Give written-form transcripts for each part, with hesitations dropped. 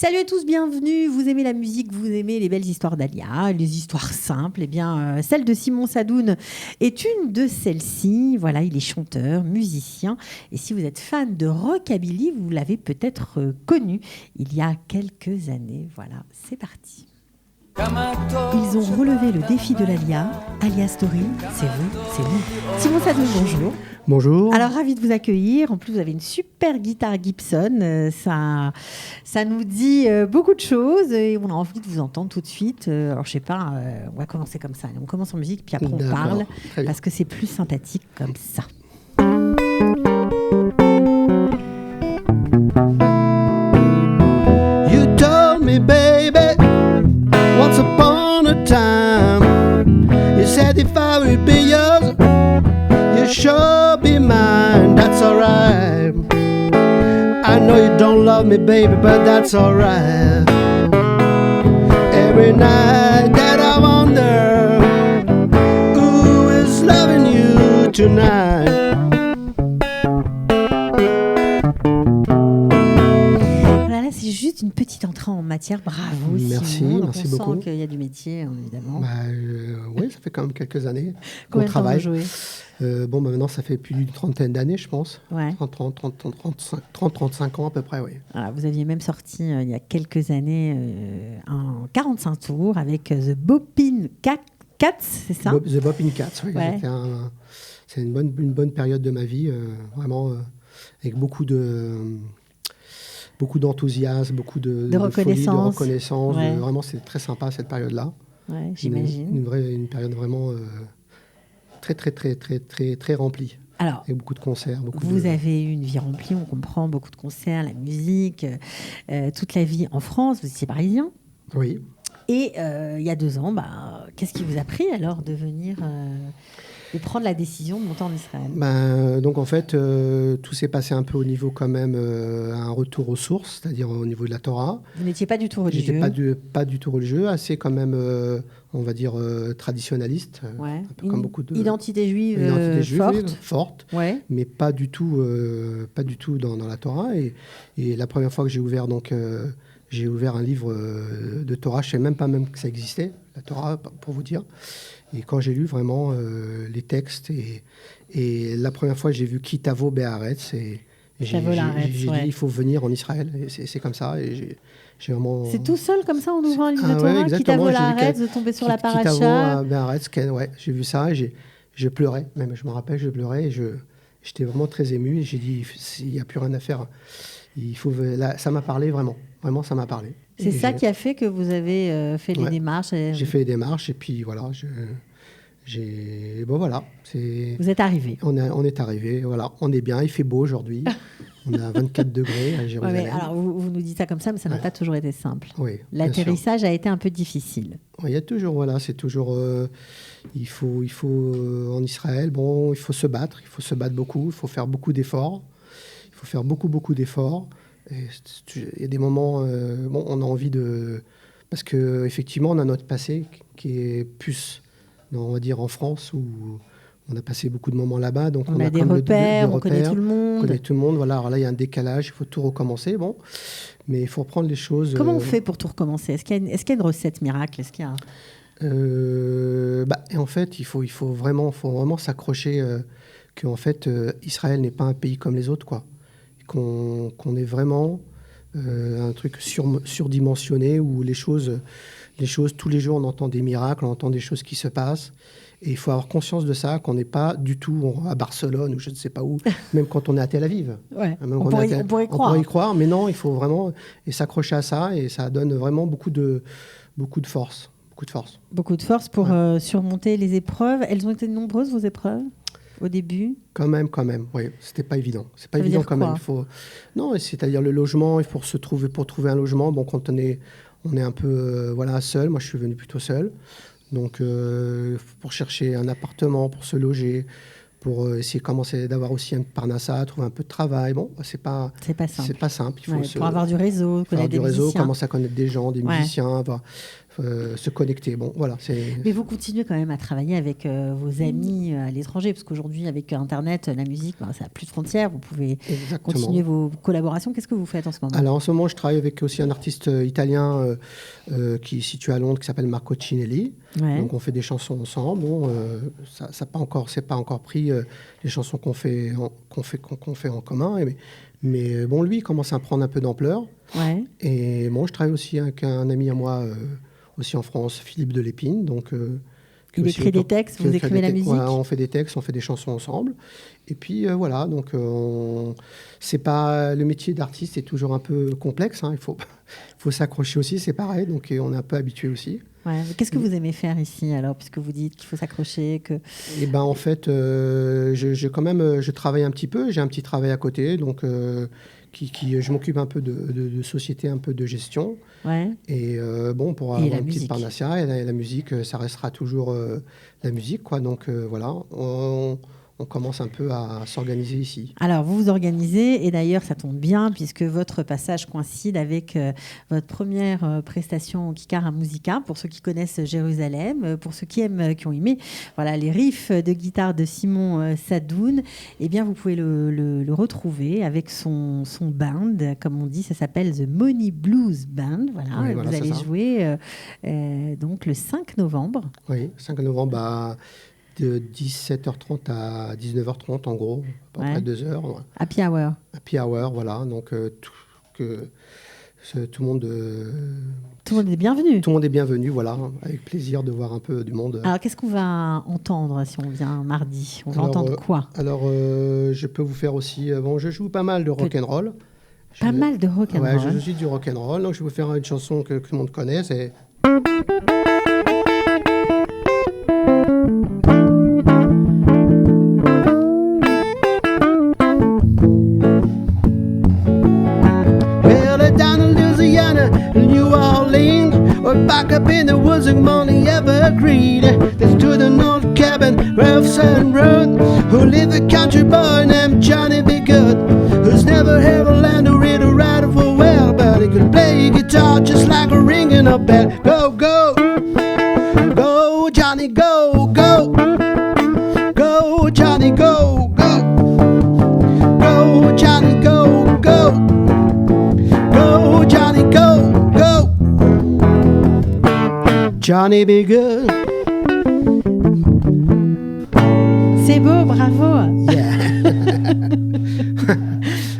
Salut à tous, bienvenue. Vous aimez la musique, vous aimez les belles histoires d'Alia, les histoires simples. Eh bien, celle de Simon Sadoun est une de celles-ci. Voilà, il est chanteur, musicien. Et si vous êtes fan de rockabilly, vous l'avez peut-être connu il y a quelques années. Voilà, c'est parti. Ils ont relevé le défi de l'Alia. Alia Story, c'est vous, c'est nous. Simon Sadoun, bonjour. Bonjour. Alors, ravi de vous accueillir. En plus, vous avez une super guitare Gibson. Ça nous dit beaucoup de choses et on a envie de vous entendre tout de suite. Alors, je sais pas, on va commencer comme ça. On commence en musique, puis après, on parle parce que c'est plus sympathique comme ça. You told me, baby, once upon a time, you said if I would be yours, you sure be mine, that's alright. I know you don't love me, baby, but that's alright. Every night that I wonder who is loving you tonight. Voilà, c'est juste une petite entrée en matière. Bravo, Merci, Simon. merci on beaucoup. sent qu'il y a du métier, évidemment. Oui, ça fait quand même quelques années qu'on Combien de temps travaille. vous jouez ? Maintenant, ça fait plus d'une trentaine d'années, je pense. Ouais. 30-35 ans à peu près, oui. Voilà, vous aviez même sorti il y a quelques années un 45 tours avec The Boppin Cats, c'est ça ? The Boppin Cats, oui. Ouais. C'est une bonne période de ma vie, vraiment, avec beaucoup d'enthousiasme, beaucoup de folie, de reconnaissance. Ouais. Vraiment, c'est très sympa cette période-là. Ouais, j'imagine. Une période vraiment très remplie. Alors, avec beaucoup de concerts. Vous avez eu une vie remplie, on comprend, beaucoup de concerts, la musique, toute la vie en France. Vous étiez parisien. Oui. Et il y a 2 ans, qu'est-ce qui vous a pris alors de venir, de prendre la décision de monter en Israël ? Donc en fait, tout s'est passé un peu au niveau quand même, un retour aux sources, c'est-à-dire au niveau de la Torah. Vous n'étiez pas du tout religieux ? J'étais pas du tout religieux, assez quand même, on va dire, traditionnaliste. Ouais. Un peu comme beaucoup de... Identité juive forte, ouais. Mais pas du tout dans la Torah. Et la première fois que j'ai ouvert, j'ai ouvert un livre de Torah, je ne savais même pas que ça existait, la Torah, pour vous dire. Et quand j'ai lu vraiment les textes, et la première fois j'ai vu Kitavo Be'aretz, et j'ai dit il faut venir en Israël. Et c'est comme ça. Et j'ai vraiment... C'est tout seul comme ça en ouvrant un livre de Torah, Kitavo Be'aretz, de tomber sur la paracha. Kitavo Be'aretz, ouais, j'ai vu ça et je pleurais. Même je me rappelle, je pleurais et j'étais vraiment très ému. Et j'ai dit il n'y a plus rien à faire. Ça m'a parlé vraiment. Vraiment, ça m'a parlé. C'est ça qui a fait que vous avez fait les démarches. J'ai fait les démarches et puis voilà, voilà. Vous êtes arrivé. On est arrivé, voilà. On est bien, il fait beau aujourd'hui. On a 24 degrés à Jérusalem. Ouais, alors vous nous dites ça comme ça, mais ça n'a pas toujours été simple. Oui, l'atterrissage a été un peu difficile. Il y a toujours, voilà, c'est toujours... il faut en Israël, il faut se battre beaucoup, il faut faire beaucoup d'efforts. Il faut faire beaucoup d'efforts. Il y a des moments, on a envie de... Parce qu'effectivement, on a notre passé qui est plus, on va dire, en France, où on a passé beaucoup de moments là-bas. Donc on a des repères, on connaît tout le monde. Voilà, alors là, il y a un décalage, il faut tout recommencer. Mais il faut reprendre les choses... Comment on fait pour tout recommencer ? Est-ce qu'il y a une recette miracle ? En fait, il faut vraiment s'accrocher qu'en fait, Israël n'est pas un pays comme les autres, quoi. Qu'on est vraiment un truc surdimensionné où les choses, tous les jours, on entend des miracles, on entend des choses qui se passent. Et il faut avoir conscience de ça, qu'on n'est pas du tout à Barcelone ou je ne sais pas où, même quand on est à Tel Aviv. Ouais, on pourrait y croire, mais non, il faut vraiment s'accrocher à ça et ça donne vraiment beaucoup de force. Beaucoup de force pour surmonter les épreuves. Elles ont été nombreuses, vos épreuves ? Au début ? Quand même, oui. C'était pas évident. C'est pas évident quand même. Non, c'est-à-dire le logement, pour trouver un logement, quand on est un peu seul. Moi, je suis venu plutôt seul. Donc, pour chercher un appartement, pour se loger, pour essayer de commencer d'avoir aussi un parnassa, trouver un peu de travail. C'est pas simple. Il faut pour avoir du réseau, connaître des musiciens. Commencer à connaître des gens, des musiciens, se connecter. Bon, voilà. Mais vous continuez quand même à travailler avec vos amis à l'étranger, parce qu'aujourd'hui, avec Internet, la musique, ça n'a plus de frontières. Vous pouvez continuer vos collaborations. Qu'est-ce que vous faites en ce moment? Alors, en ce moment, je travaille avec aussi un artiste italien qui est situé à Londres, qui s'appelle Marco Cinelli. Ouais. Donc, on fait des chansons ensemble. Bon, ça c'est pas encore pris les chansons qu'on fait en commun. Mais bon, lui, il commence à prendre un peu d'ampleur. Ouais. Et bon, je travaille aussi avec un ami à moi, aussi en France, Philippe Delépine. Donc, il écrit des textes, vous écrivez la musique? Voilà, on fait des textes, on fait des chansons ensemble. Et puis voilà, donc c'est pas, le métier d'artiste est toujours un peu complexe. Il faut s'accrocher aussi, c'est pareil. Donc on est un peu habitué aussi. Ouais, qu'est-ce que vous aimez faire ici alors, puisque vous dites qu'il faut s'accrocher Eh ben en fait, je travaille un petit peu. J'ai un petit travail à côté, donc je m'occupe un peu de société, un peu de gestion. Ouais. Et bon, pour avoir une petite parnassia, et la musique, ça restera toujours la musique, quoi. Donc voilà. On commence un peu à s'organiser ici. Alors, vous vous organisez, et d'ailleurs, ça tombe bien, puisque votre passage coïncide avec votre première prestation au Kikar à Musica, pour ceux qui connaissent Jérusalem, pour ceux qui ont aimé les riffs de guitare de Simon Sadoun. Eh bien, vous pouvez le retrouver avec son band, comme on dit, ça s'appelle The Money Blues Band. Voilà, oui, vous allez jouer donc le 5 novembre. Oui, 5 novembre, de 17h30 à 19h30 en gros, à peu près 2 heures. Happy hour. Happy hour, voilà. Donc tout le monde... Tout le monde est bienvenu. Tout le monde est bienvenu, voilà. Avec plaisir de voir un peu du monde. Alors, qu'est-ce qu'on va entendre si on vient mardi? On va entendre quoi? Alors, je peux vous faire aussi... je joue pas mal de rock'n'roll. Mal de rock'n'roll. Ouais, je joue du rock'n'roll. Donc, je vais vous faire une chanson que tout le monde connaît. C'est... New Orleans, or back up in the woods among the evergreen. They stood an old cabin, rough sun road, who lived a country boy named Johnny B. Good, who's never ever learned to read or write for well, but he could play guitar just like a ringing a bell. Go, go, go, Johnny, go, go, go, Johnny, go, go, go, Johnny, go, go, go, Johnny, go. Johnny be good. C'est beau, bravo. Yeah.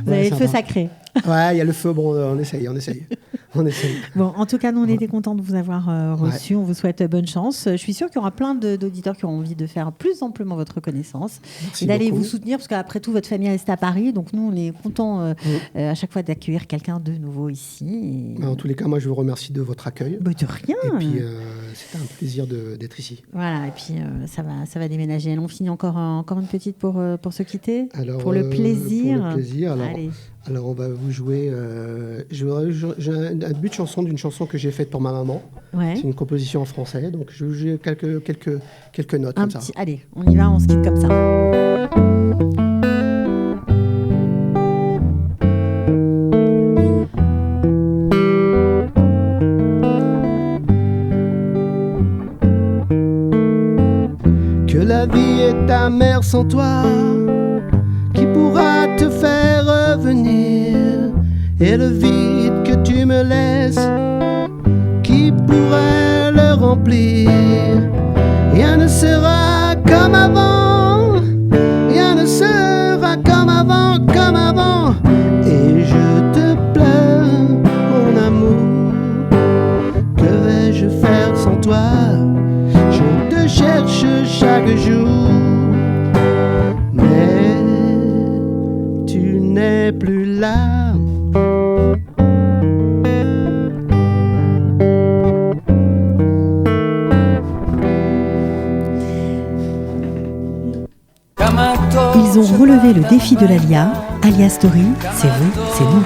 Vous avez le feu sacré. Ouais, il y a le feu, bon, on essaye. Bon, en tout cas, nous, on était contents de vous avoir reçu. Ouais. On vous souhaite bonne chance. Je suis sûre qu'il y aura plein d'auditeurs qui auront envie de faire plus amplement votre connaissance. Merci et d'aller beaucoup. Vous soutenir, parce qu'après tout, votre famille reste à Paris. Donc, nous, on est contents à chaque fois d'accueillir quelqu'un de nouveau ici. Et... En tous les cas, moi, je vous remercie de votre accueil. Bah, de rien. Et puis, c'était un plaisir d'être ici. Voilà, et puis, ça va déménager. On finit encore une petite pour se quitter. Alors, pour le plaisir. Pour le plaisir, alors on va vous jouer. J'ai un but de chanson d'une chanson que j'ai faite pour ma maman. Ouais. C'est une composition en français, donc je vais vous jouer quelques notes comme ça. Allez, on y va, on se quitte comme ça. Que la vie est amère sans toi, qui pourra te faire revenir, et le vide que tu me laisses, qui pourrait le remplir. Rien ne sera comme avant, rien ne sera comme avant, et je te pleure, mon amour. Que vais-je faire sans toi? Je te cherche chaque jour, mais tu n'es plus là. Ils ont relevé le défi de l'Alia. Alia Story, c'est vous, c'est nous.